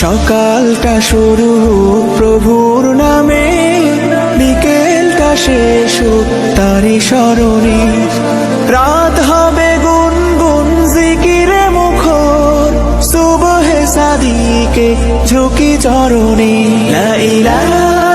সকালটা শুরু হোক প্রভুর নামে, বিকেলটা শেষ হোক তারি স্মরণে। রাত হবে গুনগুন জিকিরে মুখর, সুবহে সাদিকে ঝুঁকি চরণে। লা ইলাহা